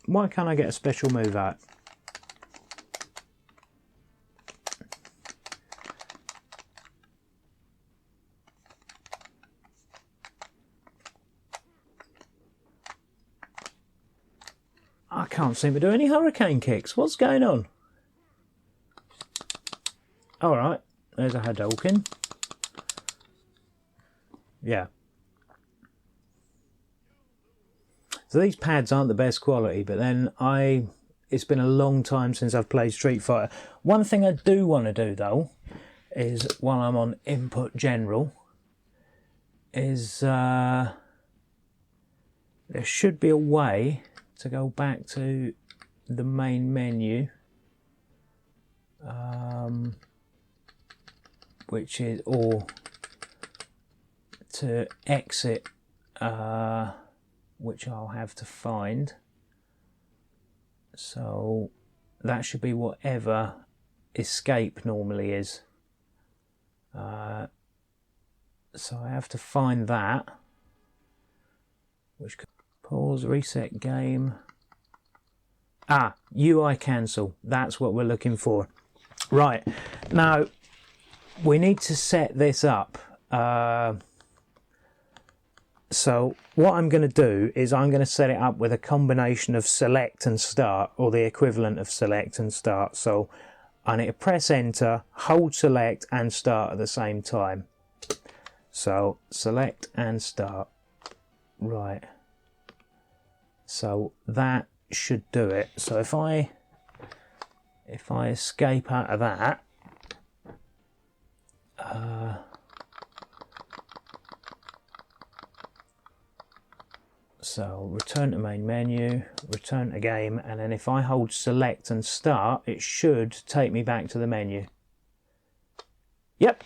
Why can't I get a special move out? I can't seem to do any hurricane kicks. What's going on? Alright, there's a Hadouken. Yeah. So these pads aren't the best quality, but then it's been a long time since I've played Street Fighter. One thing I do want to do though, is while I'm on Input General, is there should be a way to go back to the main menu, which is, or to exit, which I'll have to find. So that should be whatever escape normally is. So I have to find that, which could pause, reset game. Ah, UI cancel. That's what we're looking for. Right, now we need to set this up. So what I'm going to do is I'm going to set it up with a combination of select and start, or the equivalent of select and start. So I need to press enter, hold select and start at the same time. So select and start. Right. So that should do it. So if I escape out of that, so return to main menu, return to game, and then if I hold select and start, it should take me back to the menu. Yep,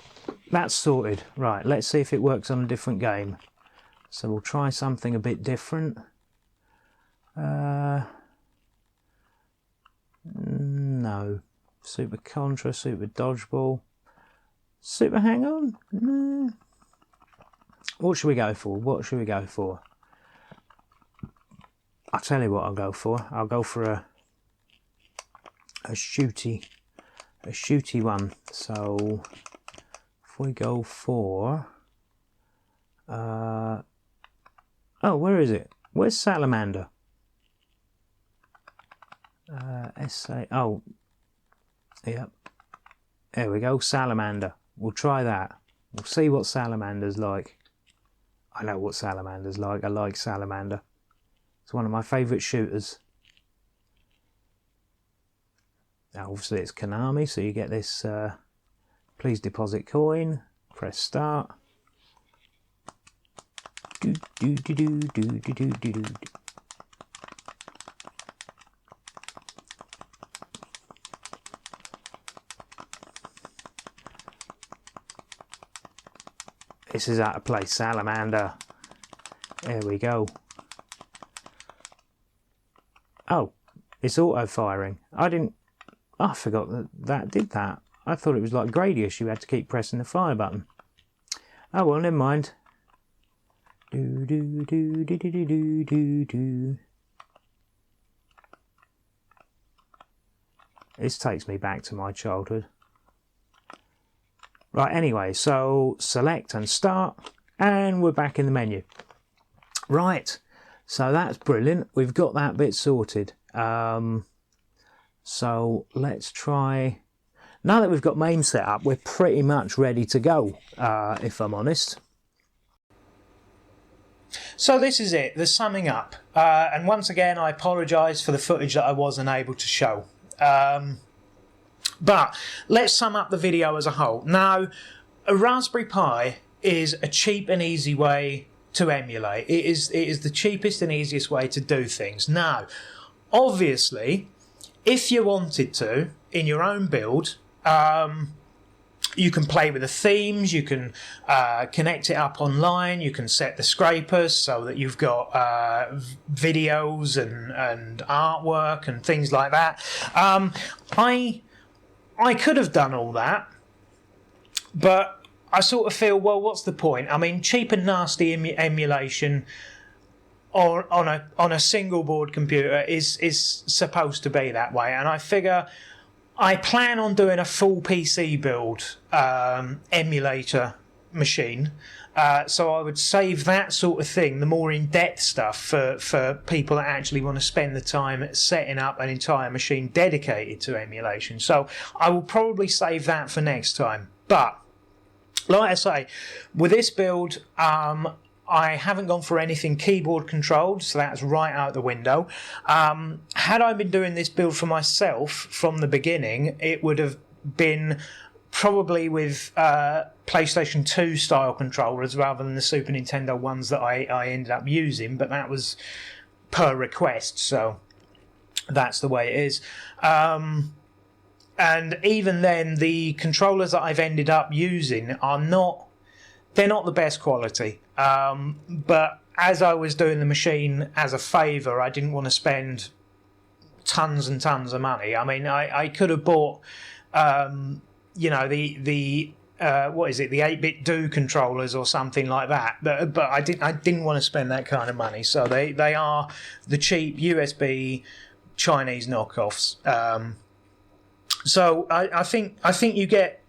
that's sorted. Right, let's see if it works on a different game. So we'll try something a bit different. No. Super Contra, Super Dodgeball, Super Hang On? No. What should we go for? What should we go for? I'll tell you what I'll go for. I'll go for a shooty one. So if we go for oh, where is it? Where's Salamander? SA. Oh, yep. There we go. Salamander. We'll try that. We'll see what Salamander's like. I know what Salamander's like. I like Salamander. It's one of my favourite shooters. Now, obviously, it's Konami, so you get this. Please deposit coin. Press start. Do do do do do do do do do. This is how to play Salamander. There we go. Oh, it's auto firing. I forgot that did that. I thought it was like Gradius, you had to keep pressing the fire button. Oh well, never mind. Do do do do do do do do. This takes me back to my childhood. Right, anyway, so select and start, and we're back in the menu. Right, so that's brilliant. We've got that bit sorted. So let's try. Now that we've got MAME set up, we're pretty much ready to go, if I'm honest. So this is it, the summing up. And once again, I apologise for the footage that I wasn't able to show. But let's sum up the video as a whole. Now, a Raspberry Pi is a cheap and easy way to emulate. It is the cheapest and easiest way to do things. Now, obviously, if you wanted to, in your own build, you can play with the themes, you can connect it up online, you can set the scrapers so that you've got videos and artwork and things like that. I could have done all that, but I sort of feel, well, what's the point? I mean, cheap and nasty emulation on a single board computer is supposed to be that way, and I figure I plan on doing a full PC build emulator machine, so I would save that sort of thing, the more in-depth stuff, for people that actually want to spend the time setting up an entire machine dedicated to emulation. So I will probably save that for next time. But like I say, with this build, I haven't gone for anything keyboard controlled, so that's right out the window. Had I been doing this build for myself from the beginning, it would have been probably with PlayStation 2 style controllers rather than the Super Nintendo ones that I ended up using, but that was per request, so that's the way it is. And even then, the controllers that I've ended up using are they're not the best quality. But as I was doing the machine as a favour, I didn't want to spend tons and tons of money. I mean, I could have bought, you know, the what is it, the 8-bit Do controllers or something like that. But I didn't want to spend that kind of money. So they are the cheap USB Chinese knockoffs. So I think you get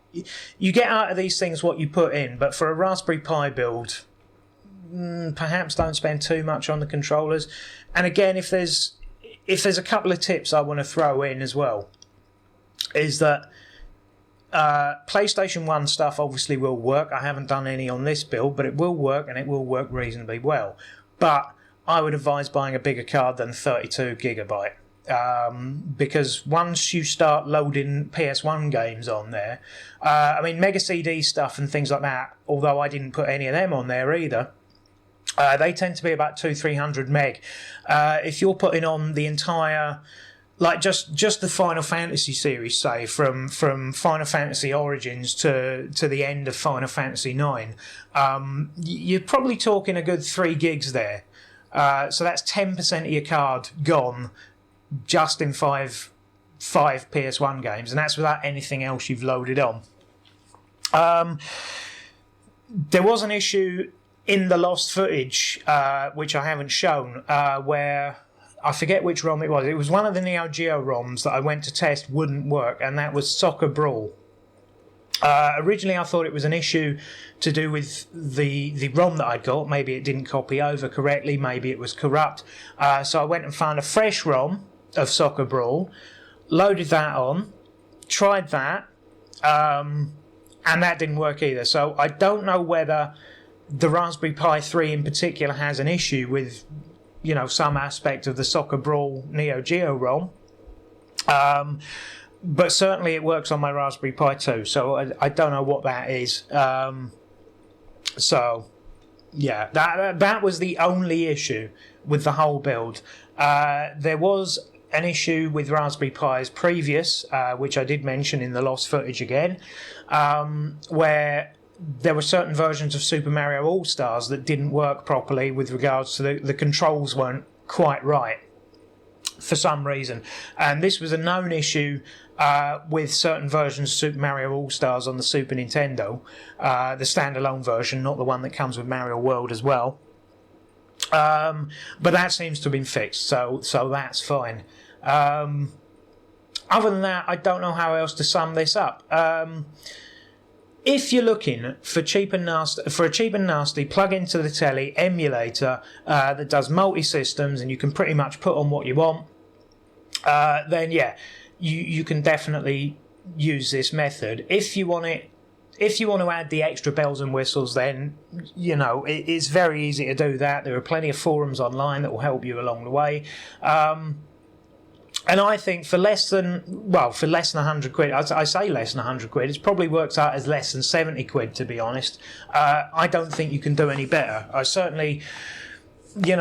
out of these things what you put in. But for a Raspberry Pi build, perhaps don't spend too much on the controllers. And again, if there's a couple of tips I want to throw in as well, is that PlayStation 1 stuff obviously will work. I haven't done any on this build, but it will work, and it will work reasonably well. But I would advise buying a bigger card than 32GB. Because once you start loading PS1 games on there, I mean, Mega CD stuff and things like that, although I didn't put any of them on there either, they tend to be about 200-300 meg. If you're putting on the entire, like just the Final Fantasy series, say from Final Fantasy Origins to the end of Final Fantasy 9, you're probably talking a good 3 gigs there. So that's 10% of your card gone just in five PS1 games, and that's without anything else you've loaded on. There was an issue in the lost footage, which I haven't shown, where I forget which ROM it was. It was one of the Neo Geo ROMs that I went to test wouldn't work, and that was Soccer Brawl. Originally I thought it was an issue to do with the ROM that I'd got. Maybe it didn't copy over correctly, maybe it was corrupt. So I went and found a fresh ROM, Soccer Brawl, loaded that on, tried that, and that didn't work either. So I don't know whether the Raspberry Pi 3 in particular has an issue with, some aspect of the Soccer Brawl Neo Geo ROM. But certainly it works on my Raspberry Pi 2, so I don't know what that is. So, yeah, that was the only issue with the whole build. There was an issue with Raspberry Pis previous, which I did mention in the lost footage again, where there were certain versions of Super Mario All-Stars that didn't work properly with regards to the controls weren't quite right for some reason. And this was a known issue with certain versions of Super Mario All-Stars on the Super Nintendo, the standalone version, not the one that comes with Mario World as well. But that seems to have been fixed, so that's fine. Other than that, I don't know how else to sum this up. If you're looking for a cheap and nasty plug into the telly emulator that does multi-systems and you can pretty much put on what you want, then yeah, you can definitely use this method. If you want to add the extra bells and whistles, then it's very easy to do that. There are plenty of forums online that will help you along the way. And I think for less than 100 quid, I say less than 100 quid, it probably works out as less than 70 quid, to be honest. I don't think you can do any better. I certainly, you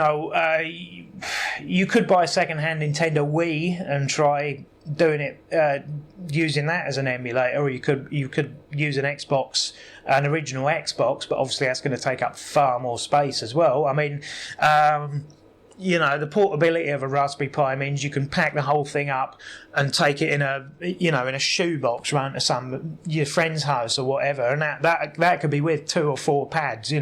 could buy a second-hand Nintendo Wii and try doing it using that as an emulator, or you could use an original Xbox, but obviously that's going to take up far more space as well. I mean, the portability of a Raspberry Pi means you can pack the whole thing up and take it in a shoebox round to your friend's house or whatever, and that could be with 2 or 4 pads. You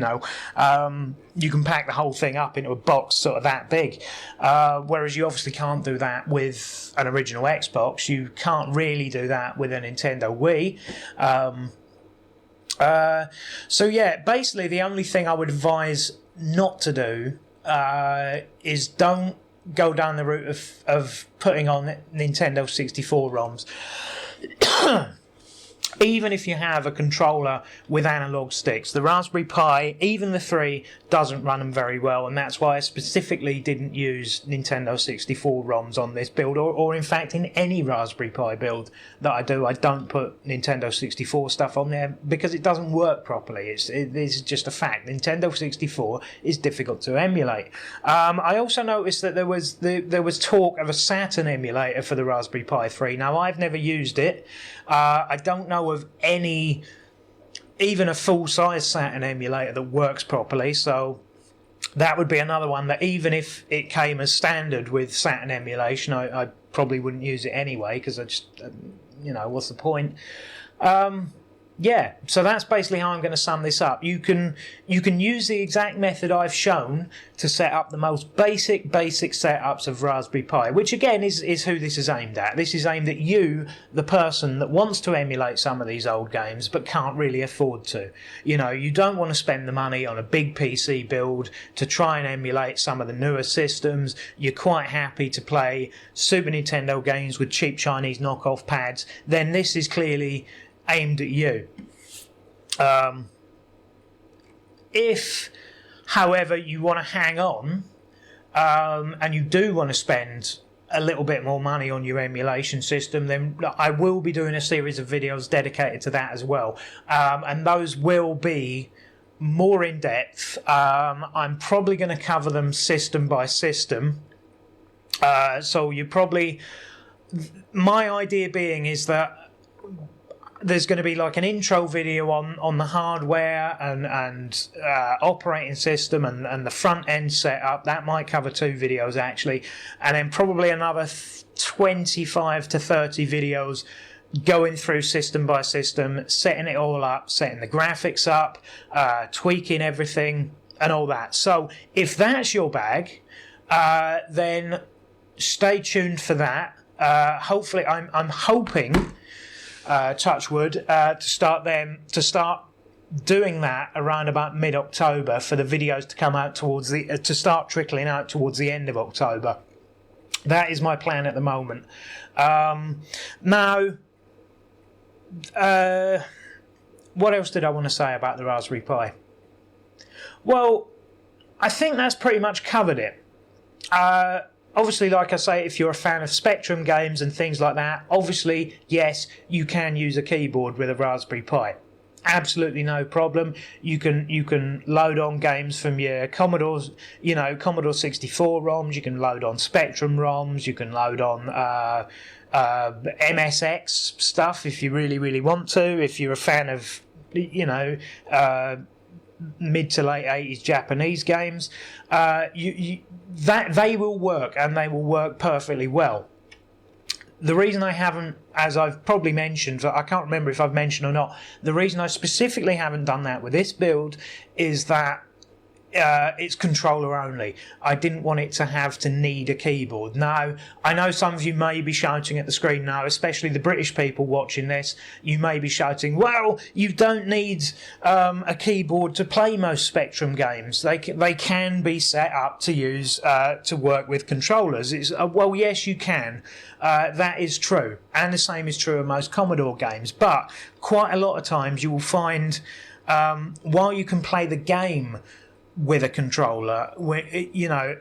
can pack the whole thing up into a box sort of that big, whereas you obviously can't do that with an original Xbox. You can't really do that with a Nintendo Wii. So yeah, basically the only thing I would advise not to do is don't go down the route of putting on Nintendo 64 ROMs. Even if you have a controller with analog sticks, the Raspberry Pi, even the 3, doesn't run them very well, and that's why I specifically didn't use Nintendo 64 ROMs on this build, or in fact in any Raspberry Pi build that I do, I don't put Nintendo 64 stuff on there because it doesn't work properly. It's just a fact. Nintendo 64 is difficult to emulate. I also noticed that there was talk of a Saturn emulator for the Raspberry Pi 3. Now, I've never used it. I don't know of even a full-size Saturn emulator that works properly, so that would be another one that even if it came as standard with Saturn emulation, I probably wouldn't use it anyway, because I just, what's the point? Yeah, so that's basically how I'm going to sum this up. You can use the exact method I've shown to set up the most basic setups of Raspberry Pi, which again is who this is aimed at. This is aimed at you, the person that wants to emulate some of these old games but can't really afford to. You don't want to spend the money on a big PC build to try and emulate some of the newer systems. You're quite happy to play Super Nintendo games with cheap Chinese knockoff pads. Then this is clearly aimed at you. If, however, you want to hang on and you do want to spend a little bit more money on your emulation system, then I will be doing a series of videos dedicated to that as well, and those will be more in depth. I'm probably going to cover them system by system, so you probably, my idea being is that there's going to be like an intro video on the hardware and operating system and the front end setup. That might cover 2 videos actually, and then probably another 25 to 30 videos going through system by system, setting it all up, setting the graphics up, tweaking everything and all that. So if that's your bag, then stay tuned for that. Hopefully, I'm hoping, touch wood, to start doing that around about mid-October for the videos to come out to start trickling out towards the end of October. That is my plan at the moment. Now, what else did I want to say about the Raspberry Pi? Well, I think that's pretty much covered it. Obviously, like I say, if you're a fan of Spectrum games and things like that, obviously, yes, you can use a keyboard with a Raspberry Pi. Absolutely no problem. You can load on games from your Commodore 64 ROMs. You can load on Spectrum ROMs. You can load on MSX stuff if you really want to. If you're a fan of mid to late 80s Japanese games, that they will work, and they will work perfectly well. The reason I haven't, as I've probably mentioned, I can't remember if I've mentioned or not, the reason I specifically haven't done that with this build is that it's controller only. I didn't want it to have to need a keyboard. Now, I know some of you may be shouting at the screen now, especially the British people watching this. You may be shouting, well, you don't need a keyboard to play most Spectrum games. They can be set up to use to work with controllers. Well, yes, you can. That is true. And the same is true of most Commodore games. But quite a lot of times you will find, while you can play the game with a controller,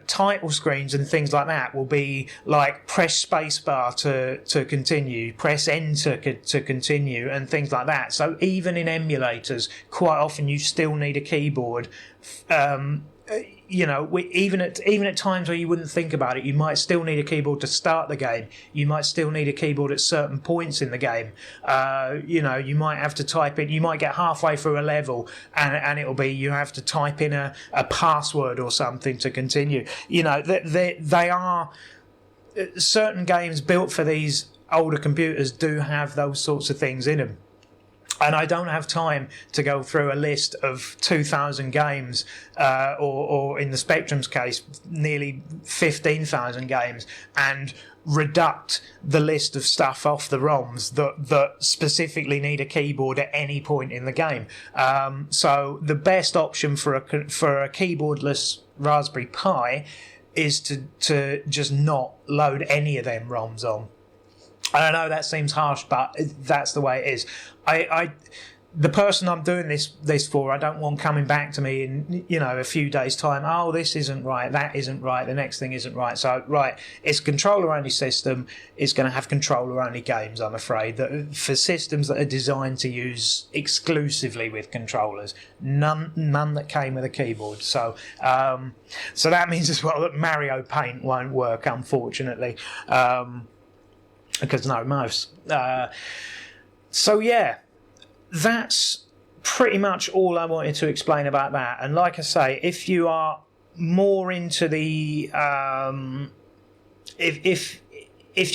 title screens and things like that will be like press spacebar to continue, press enter to continue, and things like that. So even in emulators, quite often you still need a keyboard. Even at times where you wouldn't think about it, you might still need a keyboard to start the game. You might still need a keyboard at certain points in the game. You might have to type in. You might get halfway through a level, and it'll be you have to type in a password or something to continue. They are certain games built for these older computers do have those sorts of things in them. And I don't have time to go through a list of 2,000 games, or in the Spectrum's case, nearly 15,000 games, and reduct the list of stuff off the ROMs that specifically need a keyboard at any point in the game. So the best option for a keyboardless Raspberry Pi is to just not load any of them ROMs on. I know that seems harsh, but that's the way it is. The person I'm doing this for, I don't want coming back to me in a few days' time. Oh, this isn't right, that isn't right, the next thing isn't right. So it's a controller-only system. It's going to have controller-only games, I'm afraid, that for systems that are designed to use exclusively with controllers. None that came with a keyboard. So that means as well that Mario Paint won't work, unfortunately. Because no mouse. So yeah, that's pretty much all I wanted to explain about that. And like I say, if you are more into the if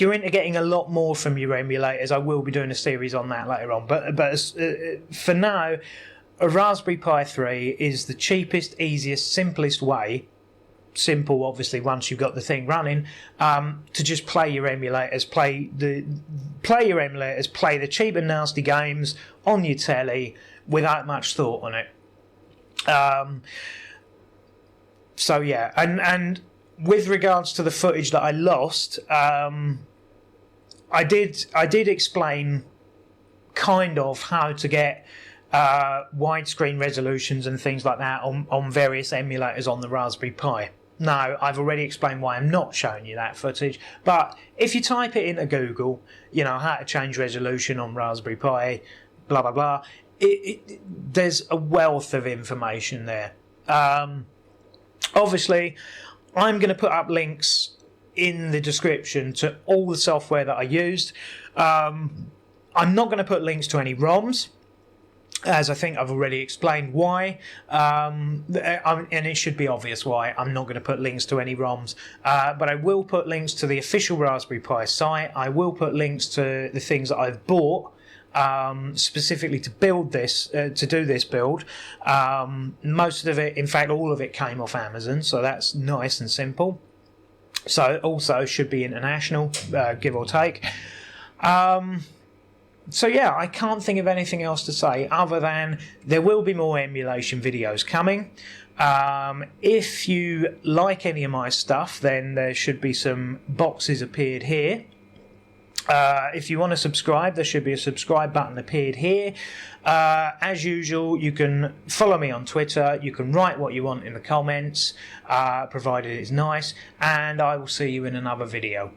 you're into getting a lot more from your emulators, I will be doing a series on that later on. But for now, a Raspberry Pi 3 is the cheapest, easiest, simplest way. Simple, obviously, once you've got the thing running, to just play your emulators, play the cheap and nasty games on your telly without much thought on it. So yeah, and with regards to the footage that I lost, I did explain kind of how to get widescreen resolutions and things like that on various emulators on the Raspberry Pi. Now, I've already explained why I'm not showing you that footage, but if you type it into Google, how to change resolution on Raspberry Pi, blah, blah, blah, there's a wealth of information there. Obviously, I'm going to put up links in the description to all the software that I used. I'm not going to put links to any ROMs, as I think I've already explained why, and it should be obvious why I'm not going to put links to any ROMs, but I will put links to the official Raspberry Pi site. I will put links to the things that I've bought specifically to build this, to do this build. Most of it, in fact all of it, came off Amazon, so that's nice and simple. So it also should be international, give or take. So yeah, I can't think of anything else to say other than there will be more emulation videos coming. If you like any of my stuff, then there should be some boxes appeared here. If you want to subscribe, there should be a subscribe button appeared here. As usual, you can follow me on Twitter. You can write what you want in the comments, provided it's nice. And I will see you in another video.